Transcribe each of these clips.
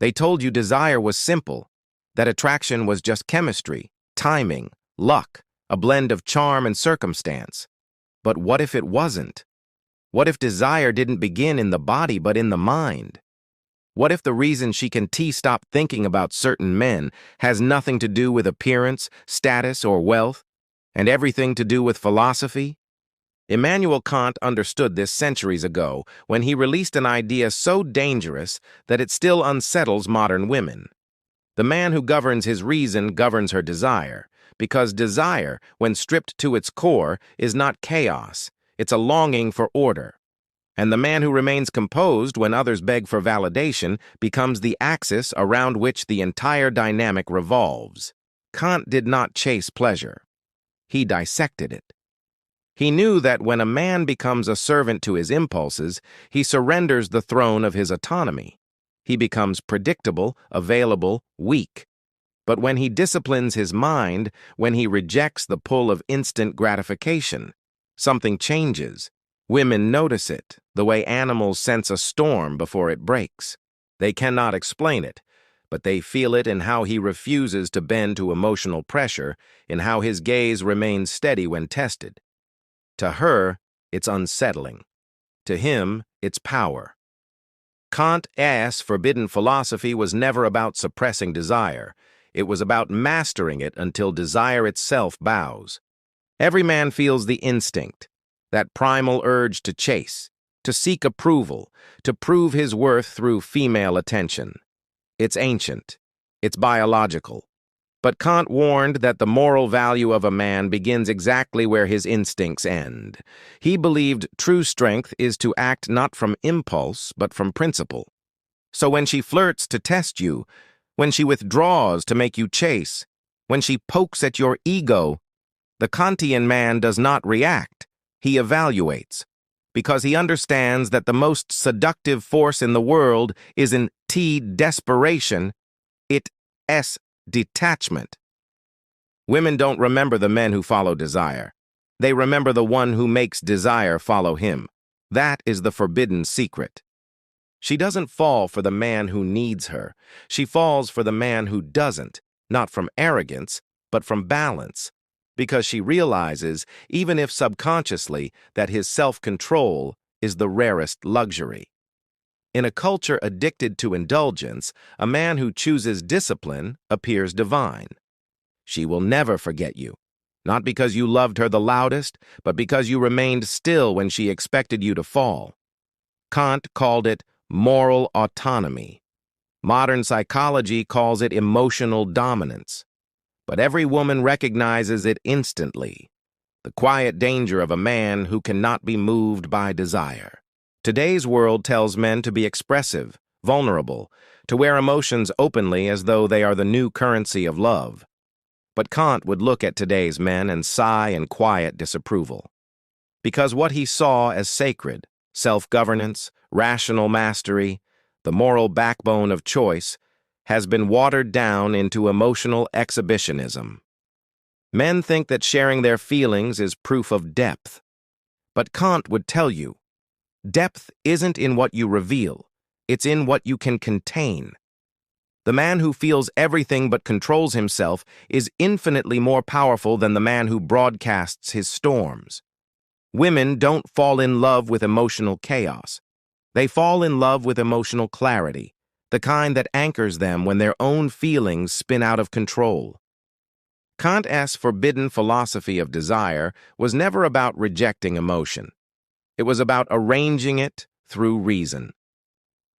They told you desire was simple, that attraction was just chemistry, timing, luck, a blend of charm and circumstance. But what if it wasn't? What if desire didn't begin in the body but in the mind? What if the reason she can stop thinking about certain men has nothing to do with appearance, status, or wealth, and everything to do with philosophy? Immanuel Kant understood this centuries ago when he released an idea so dangerous that it still unsettles modern women. The man who governs his reason governs her desire, because desire, when stripped to its core, is not chaos, it's a longing for order. And the man who remains composed when others beg for validation becomes the axis around which the entire dynamic revolves. Kant did not chase pleasure. He dissected it. He knew that when a man becomes a servant to his impulses, he surrenders the throne of his autonomy. He becomes predictable, available, weak. But when he disciplines his mind, when he rejects the pull of instant gratification, something changes. Women notice it, the way animals sense a storm before it breaks. They cannot explain it, but they feel it in how he refuses to bend to emotional pressure, in how his gaze remains steady when tested. To her, it's unsettling. To him, it's power. Kant's forbidden philosophy was never about suppressing desire. It was about mastering it until desire itself bows. Every man feels the instinct, that primal urge to chase, to seek approval, to prove his worth through female attention. It's ancient. It's biological. But Kant warned that the moral value of a man begins exactly where his instincts end. He believed true strength is to act not from impulse, but from principle. So when she flirts to test you, when she withdraws to make you chase, when she pokes at your ego, the Kantian man does not react. He evaluates, because he understands that the most seductive force in the world isn't desperation, it's detachment. Women don't remember the men who follow desire. They remember the one who makes desire follow him. That is the forbidden secret. She doesn't fall for the man who needs her. She falls for the man who doesn't, not from arrogance, but from balance, because she realizes, even if subconsciously, that his self-control is the rarest luxury. In a culture addicted to indulgence, a man who chooses discipline appears divine. She will never forget you, not because you loved her the loudest, but because you remained still when she expected you to fall. Kant called it moral autonomy. Modern psychology calls it emotional dominance. But every woman recognizes it instantly, the quiet danger of a man who cannot be moved by desire. Today's world tells men to be expressive, vulnerable, to wear emotions openly as though they are the new currency of love. But Kant would look at today's men and sigh in quiet disapproval. Because what he saw as sacred, self-governance, rational mastery, the moral backbone of choice, has been watered down into emotional exhibitionism. Men think that sharing their feelings is proof of depth. But Kant would tell you, depth isn't in what you reveal, it's in what you can contain. The man who feels everything but controls himself is infinitely more powerful than the man who broadcasts his storms. Women don't fall in love with emotional chaos. They fall in love with emotional clarity, the kind that anchors them when their own feelings spin out of control. Kant's forbidden philosophy of desire was never about rejecting emotion. It was about arranging it through reason.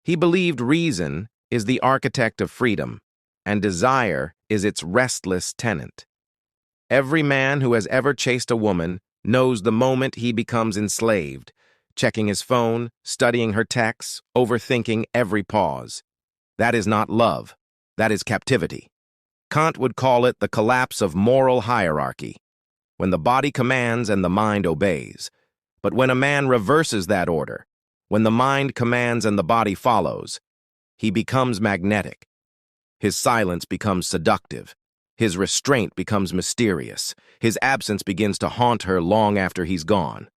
He believed reason is the architect of freedom, and desire is its restless tenant. Every man who has ever chased a woman knows the moment he becomes enslaved, checking his phone, studying her texts, overthinking every pause. That is not love. That is captivity. Kant would call it the collapse of moral hierarchy, when the body commands and the mind obeys. But when a man reverses that order, when the mind commands and the body follows, he becomes magnetic. His silence becomes seductive. His restraint becomes mysterious. His absence begins to haunt her long after he's gone.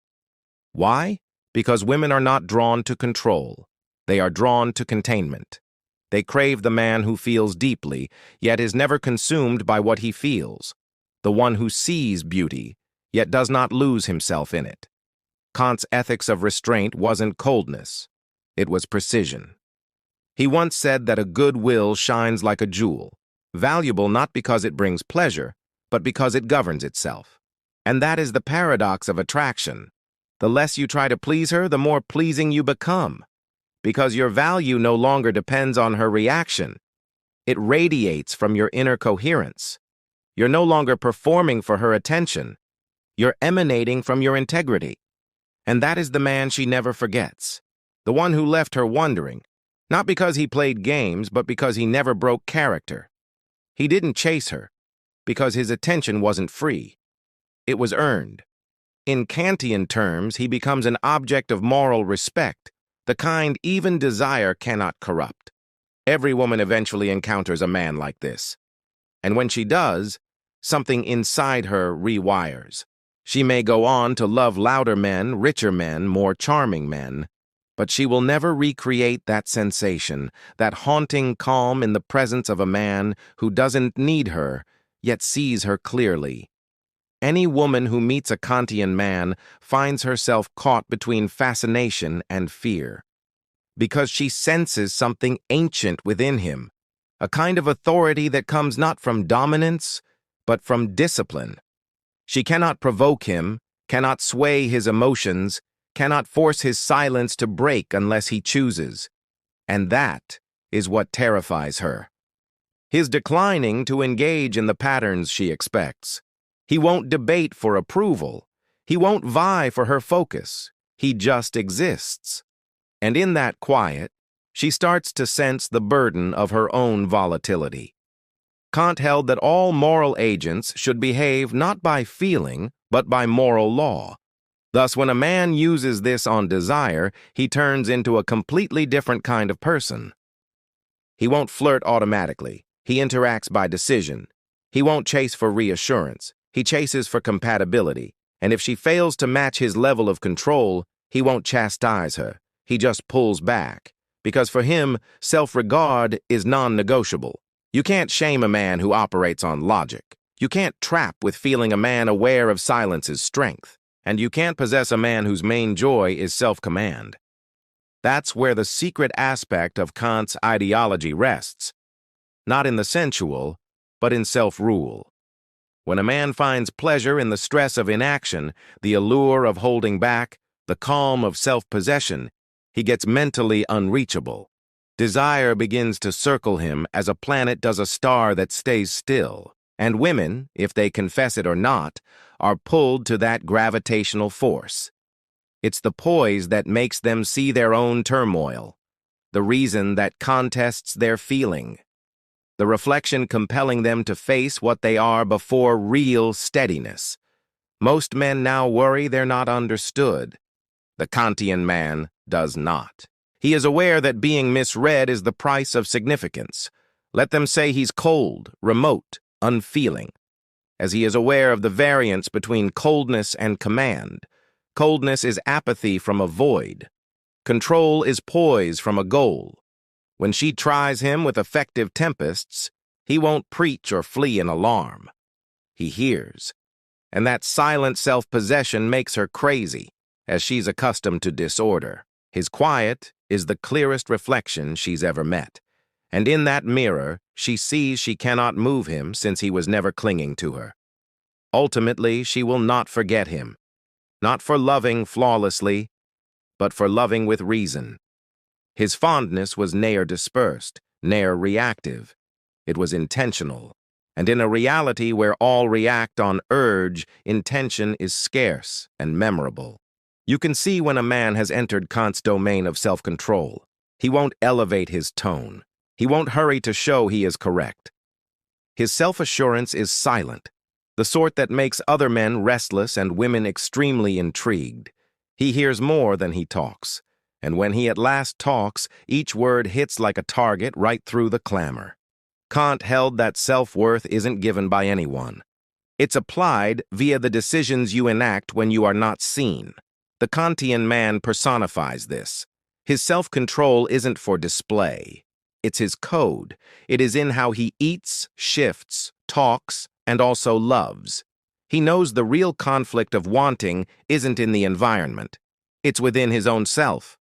Why? Because women are not drawn to control. They are drawn to containment. They crave the man who feels deeply, yet is never consumed by what he feels, the one who sees beauty, yet does not lose himself in it. Kant's ethics of restraint wasn't coldness, it was precision. He once said that a good will shines like a jewel, valuable not because it brings pleasure, but because it governs itself. And that is the paradox of attraction. The less you try to please her, the more pleasing you become, because your value no longer depends on her reaction. It radiates from your inner coherence. You're no longer performing for her attention. You're emanating from your integrity. And that is the man she never forgets, the one who left her wondering, not because he played games, but because he never broke character. He didn't chase her, because his attention wasn't free. It was earned. In Kantian terms, he becomes an object of moral respect, the kind even desire cannot corrupt. Every woman eventually encounters a man like this. And when she does, something inside her rewires. She may go on to love louder men, richer men, more charming men, but she will never recreate that sensation, that haunting calm in the presence of a man who doesn't need her, yet sees her clearly. Any woman who meets a Kantian man finds herself caught between fascination and fear, because she senses something ancient within him, a kind of authority that comes not from dominance, but from discipline. She cannot provoke him, cannot sway his emotions, cannot force his silence to break unless he chooses. And that is what terrifies her. His declining to engage in the patterns she expects. He won't debate for approval. He won't vie for her focus. He just exists. And in that quiet, she starts to sense the burden of her own volatility. Kant held that all moral agents should behave not by feeling, but by moral law. Thus, when a man uses this on desire, he turns into a completely different kind of person. He won't flirt automatically. He interacts by decision. He won't chase for reassurance. He chases for compatibility. And if she fails to match his level of control, he won't chastise her. He just pulls back. Because for him, self-regard is non-negotiable. You can't shame a man who operates on logic. You can't trap with feeling a man aware of silence's strength. And you can't possess a man whose main joy is self-command. That's where the secret aspect of Kant's ideology rests. Not in the sensual, but in self-rule. When a man finds pleasure in the stress of inaction, the allure of holding back, the calm of self-possession, he gets mentally unreachable. Desire begins to circle him as a planet does a star that stays still, and women, if they confess it or not, are pulled to that gravitational force. It's the poise that makes them see their own turmoil, the reason that contests their feeling, the reflection compelling them to face what they are before real steadiness. Most men now worry they're not understood. The Kantian man does not. He is aware that being misread is the price of significance. Let them say he's cold, remote, unfeeling, as he is aware of the variance between coldness and command. Coldness is apathy from a void. Control is poise from a goal. When she tries him with effective tempests, he won't preach or flee in alarm. He hears. And that silent self-possession makes her crazy, as she's accustomed to disorder. His quiet is the clearest reflection she's ever met. And in that mirror, she sees she cannot move him since he was never clinging to her. Ultimately, she will not forget him. Not for loving flawlessly, but for loving with reason. His fondness was ne'er dispersed, ne'er reactive. It was intentional. And in a reality where all react on urge, intention is scarce and memorable. You can see when a man has entered Kant's domain of self-control. He won't elevate his tone. He won't hurry to show he is correct. His self-assurance is silent, the sort that makes other men restless and women extremely intrigued. He hears more than he talks, and when he at last talks, each word hits like a target right through the clamor. Kant held that self-worth isn't given by anyone. It's applied via the decisions you enact when you are not seen. The Kantian man personifies this. His self-control isn't for display. It's his code. It is in how he eats, shifts, talks, and also loves. He knows the real conflict of wanting isn't in the environment. It's within his own self.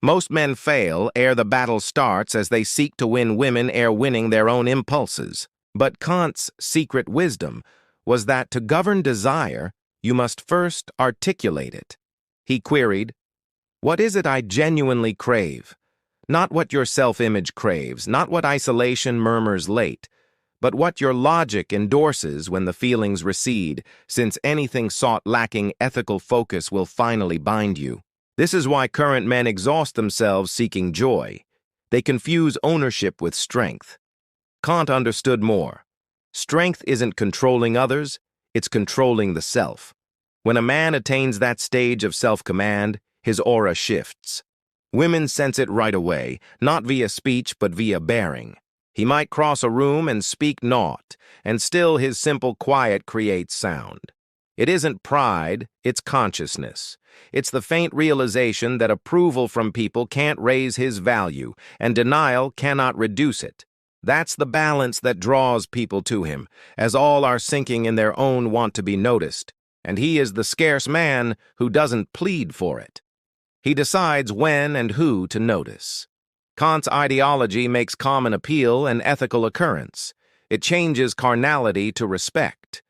Most men fail ere the battle starts as they seek to win women ere winning their own impulses. But Kant's secret wisdom was that to govern desire, you must first articulate it. He queried, "What is it I genuinely crave? Not what your self-image craves, not what isolation murmurs late, but what your logic endorses when the feelings recede, since anything sought lacking ethical focus will finally bind you." This is why current men exhaust themselves seeking joy. They confuse ownership with strength. Kant understood more. Strength isn't controlling others, it's controlling the self. When a man attains that stage of self-command, his aura shifts. Women sense it right away, not via speech but via bearing. He might cross a room and speak naught, and still his simple quiet creates sound. It isn't pride, it's consciousness. It's the faint realization that approval from people can't raise his value, and denial cannot reduce it. That's the balance that draws people to him, as all are sinking in their own want to be noticed, and he is the scarce man who doesn't plead for it. He decides when and who to notice. Kant's ideology makes common appeal an ethical occurrence. It changes carnality to respect.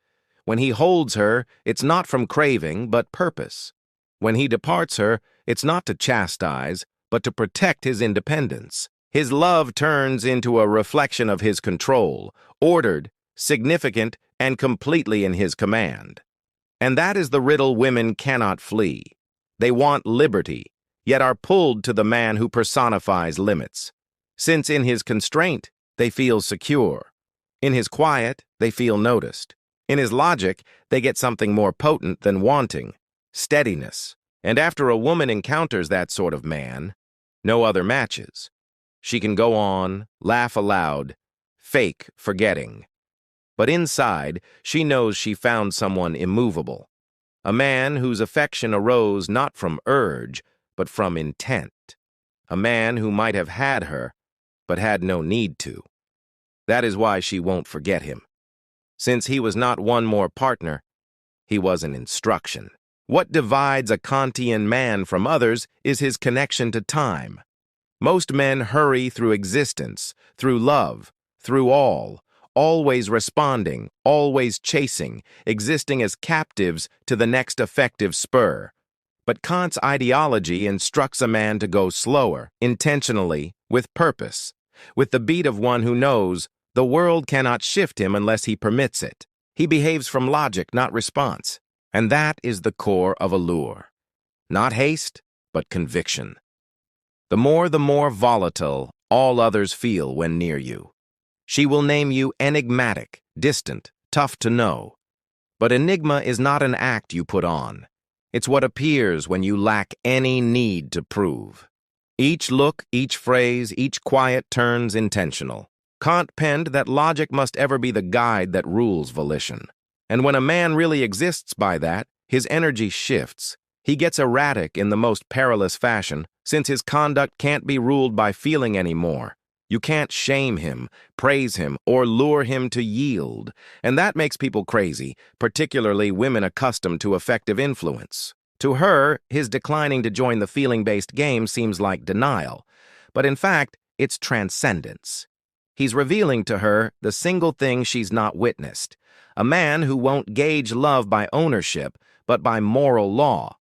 When he holds her, it's not from craving, but purpose. When he departs her, it's not to chastise, but to protect his independence. His love turns into a reflection of his control, ordered, significant, and completely in his command. And that is the riddle women cannot flee. They want liberty, yet are pulled to the man who personifies limits. Since in his constraint, they feel secure. In his quiet, they feel noticed. In his logic, they get something more potent than wanting, steadiness. And after a woman encounters that sort of man, no other matches. She can go on, laugh aloud, fake forgetting. But inside, she knows she found someone immovable. A man whose affection arose not from urge, but from intent. A man who might have had her, but had no need to. That is why she won't forget him. Since he was not one more partner, he was an instruction. What divides a Kantian man from others is his connection to time. Most men hurry through existence, through love, through all, always responding, always chasing, existing as captives to the next effective spur. But Kant's ideology instructs a man to go slower, intentionally, with purpose, with the beat of one who knows the world cannot shift him unless he permits it. He behaves from logic, not response. And that is the core of allure. Not haste, but conviction. The more volatile all others feel when near you. She will name you enigmatic, distant, tough to know. But enigma is not an act you put on. It's what appears when you lack any need to prove. Each look, each phrase, each quiet turn's intentional. Kant penned that logic must ever be the guide that rules volition. And when a man really exists by that, his energy shifts. He gets erratic in the most perilous fashion, since his conduct can't be ruled by feeling anymore. You can't shame him, praise him, or lure him to yield. And that makes people crazy, particularly women accustomed to effective influence. To her, his declining to join the feeling-based game seems like denial. But in fact, it's transcendence. He's revealing to her the single thing she's not witnessed. A man who won't gauge love by ownership, but by moral law.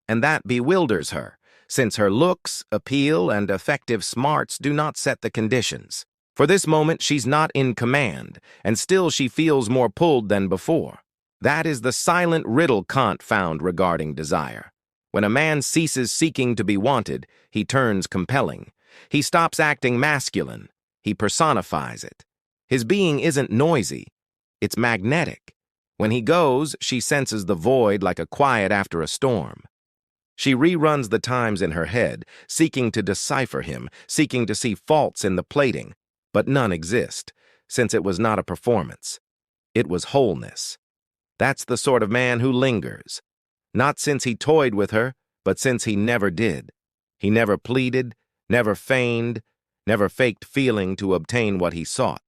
And that bewilders her, since her looks, appeal, and effective smarts do not set the conditions. For this moment, she's not in command, and still she feels more pulled than before. That is the silent riddle Kant found regarding desire. When a man ceases seeking to be wanted, he turns compelling. He stops acting masculine. He personifies it. His being isn't noisy. It's magnetic. When he goes, she senses the void like a quiet after a storm. She reruns the times in her head, seeking to decipher him, seeking to see faults in the plating, but none exist, since it was not a performance. It was wholeness. That's the sort of man who lingers. Not since he toyed with her, but since he never did. He never pleaded, never feigned, never faked feeling to obtain what he sought.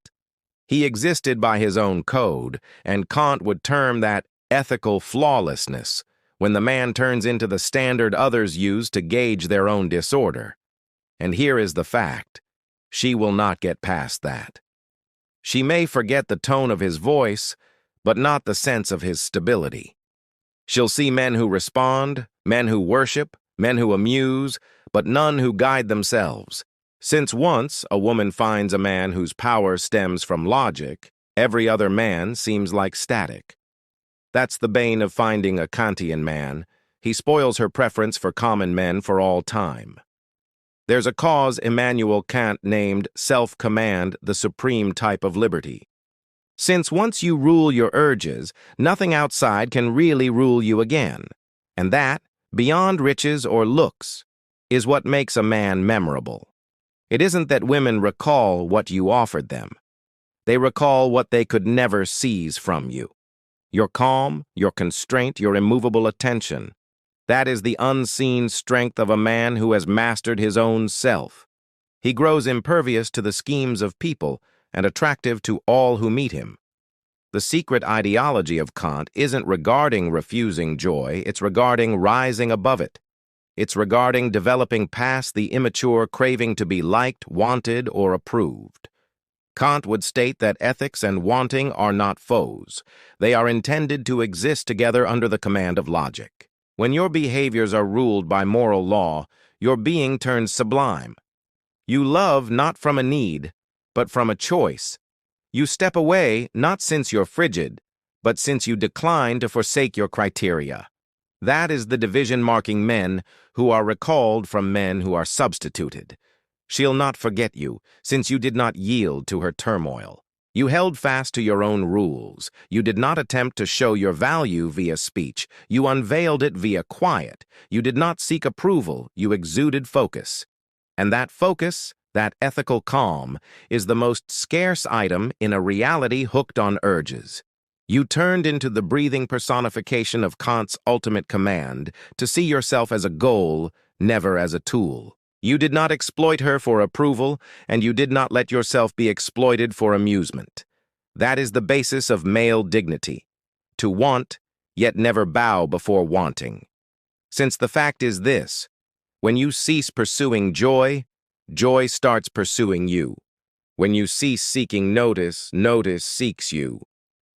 He existed by his own code, and Kant would term that ethical flawlessness, when the man turns into the standard others use to gauge their own disorder. And here is the fact: she will not get past that. She may forget the tone of his voice, but not the sense of his stability. She'll see men who respond, men who worship, men who amuse, but none who guide themselves. Since once a woman finds a man whose power stems from logic, every other man seems like static. That's the bane of finding a Kantian man. He spoils her preference for common men for all time. There's a cause Immanuel Kant named self-command the supreme type of liberty. Since once you rule your urges, nothing outside can really rule you again. And that, beyond riches or looks, is what makes a man memorable. It isn't that women recall what you offered them. They recall what they could never seize from you. Your calm, your constraint, your immovable attention. That is the unseen strength of a man who has mastered his own self. He grows impervious to the schemes of people and attractive to all who meet him. The secret ideology of Kant isn't regarding refusing joy, it's regarding rising above it. It's regarding developing past the immature craving to be liked, wanted, or approved. Kant would state that ethics and wanting are not foes. They are intended to exist together under the command of logic. When your behaviors are ruled by moral law, your being turns sublime. You love not from a need, but from a choice. You step away not since you're frigid, but since you decline to forsake your criteria. That is the division marking men who are recalled from men who are substituted. She'll not forget you, since you did not yield to her turmoil. You held fast to your own rules. You did not attempt to show your value via speech. You unveiled it via quiet. You did not seek approval. You exuded focus. And that focus, that ethical calm, is the most scarce item in a reality hooked on urges. You turned into the breathing personification of Kant's ultimate command, to see yourself as a goal, never as a tool. You did not exploit her for approval, and you did not let yourself be exploited for amusement. That is the basis of male dignity: to want, yet never bow before wanting. Since the fact is this: when you cease pursuing joy, joy starts pursuing you. When you cease seeking notice, notice seeks you.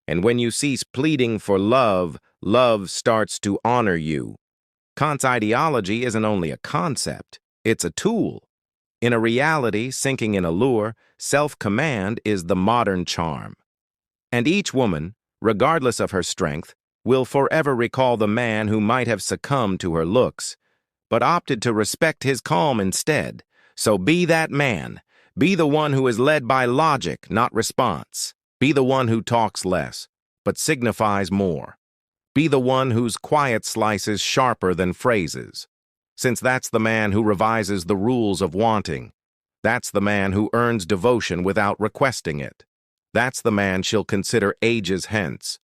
And when you cease pleading for love, love starts to honor you. Kant's ideology isn't only a concept, it's a tool. In a reality sinking in allure, self-command is the modern charm. And each woman, regardless of her strength, will forever recall the man who might have succumbed to her looks, but opted to respect his calm instead. So be that man. Be the one who is led by logic, not response. Be the one who talks less, but signifies more. Be the one whose quiet slice is sharper than phrases. Since that's the man who revises the rules of wanting. That's the man who earns devotion without requesting it. That's the man she'll consider ages hence,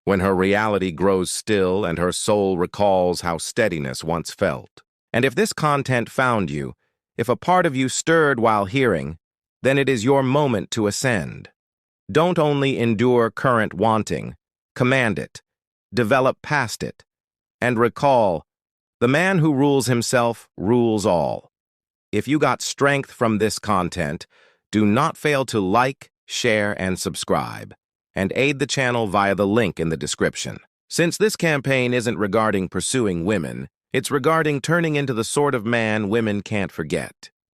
when her reality grows still and her soul recalls how steadiness once felt. And if this content found you, if a part of you stirred while hearing, then it is your moment to ascend. Don't only endure current wanting, command it, develop past it, and recall, the man who rules himself rules all. If you got strength from this content, do not fail to like, share, and subscribe, and aid the channel via the link in the description. Since this campaign isn't regarding pursuing women, it's regarding turning into the sort of man women can't forget.